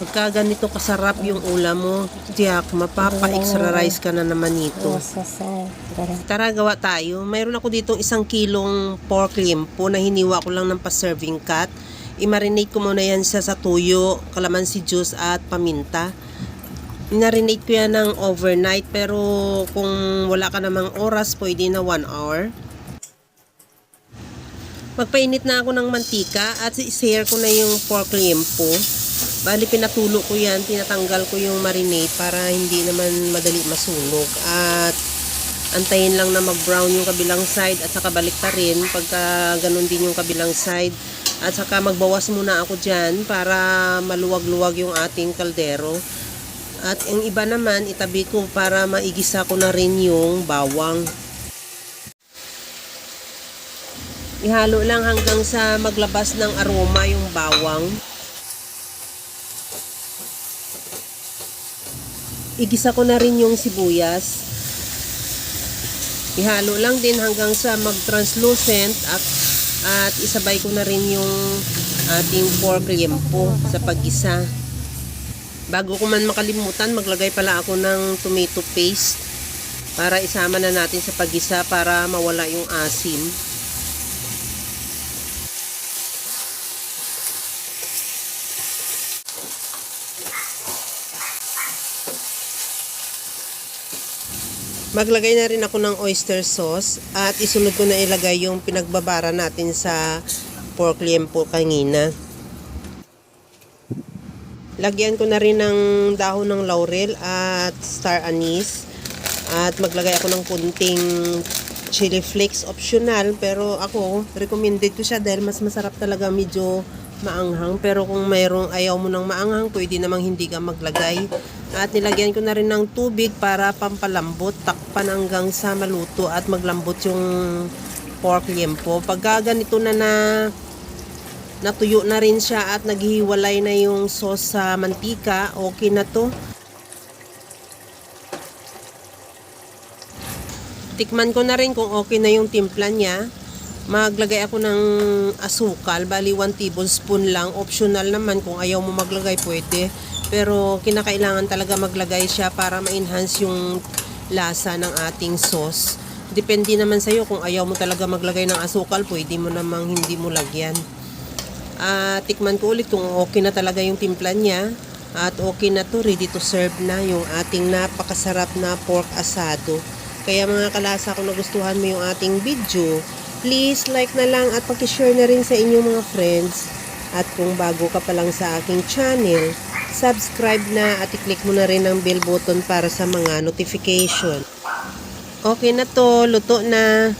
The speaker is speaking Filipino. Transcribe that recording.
Pagka ganito kasarap yung ulam mo, tiyak, mapapa-extra rice ka na naman nito. Tara, gawa tayo. Mayroon ako dito 1 kilong pork limpo na hiniwa ko lang ng pa-serving cut. I-marinate ko muna yan siya sa tuyo, calamansi juice at paminta. I-marinate ko yan ng overnight, pero kung wala ka namang oras, pwede na 1 hour. Magpainit na ako ng mantika at i-share ko na yung pork limpo. Bali, pinatulo ko yan, tinatanggal ko yung marinate para hindi naman madali masunog. At antayin lang na mag-brown yung kabilang side at saka baliktarin pagka ganun din yung kabilang side. At saka magbawas muna ako dyan para maluwag-luwag yung ating kaldero. At ang iba naman, itabi ko para maigisa ko na rin yung bawang. Ihalo lang hanggang sa maglabas ng aroma yung bawang. Igisa ko na rin yung sibuyas. Ihalo lang din hanggang sa mag-translucent at isabay ko na rin yung ating pork limpo sa paggisa. Bago ko man makalimutan, maglagay pala ako ng tomato paste para isama na natin sa paggisa para mawala yung asim. Maglagay na rin ako ng oyster sauce at isunod ko na ilagay yung pinagbabara natin sa pork limpo kanina. Lagyan ko na rin ng dahon ng laurel at star anise at maglagay ako ng kunting chili flakes, optional, pero ako recommended ko siya dahil mas masarap talaga medyo maanghang. Pero kung mayroong ayaw mo ng maanghang, pwede namang hindi ka maglagay. At nilagyan ko na rin ng tubig para pampalambot, takpan hanggang sa maluto at maglambot yung pork limpo. Pagka ganito na natuyo na rin siya at naghihiwalay na yung sauce sa mantika, okay na to. Tikman ko na rin kung okay na yung timpla niya. Maglagay ako ng asukal, bali 1 tablespoon lang. Optional naman, kung ayaw mo maglagay pwede. Pero kinakailangan talaga maglagay siya para ma-enhance yung lasa ng ating sauce. Depende naman sa'yo, kung ayaw mo talaga maglagay ng asukal, pwede mo namang hindi mo lagyan. Tikman ko ulit kung okay na talaga yung timpla niya. At okay na to, ready to serve na yung ating napakasarap na pork asado. Kaya mga kalasa, kung nagustuhan mo yung ating video, please like na lang at paki-share na rin sa inyong mga friends. At kung bago ka pa lang sa aking channel, subscribe na at i-click mo na rin ang bell button para sa mga notification. Okay na to, luto na.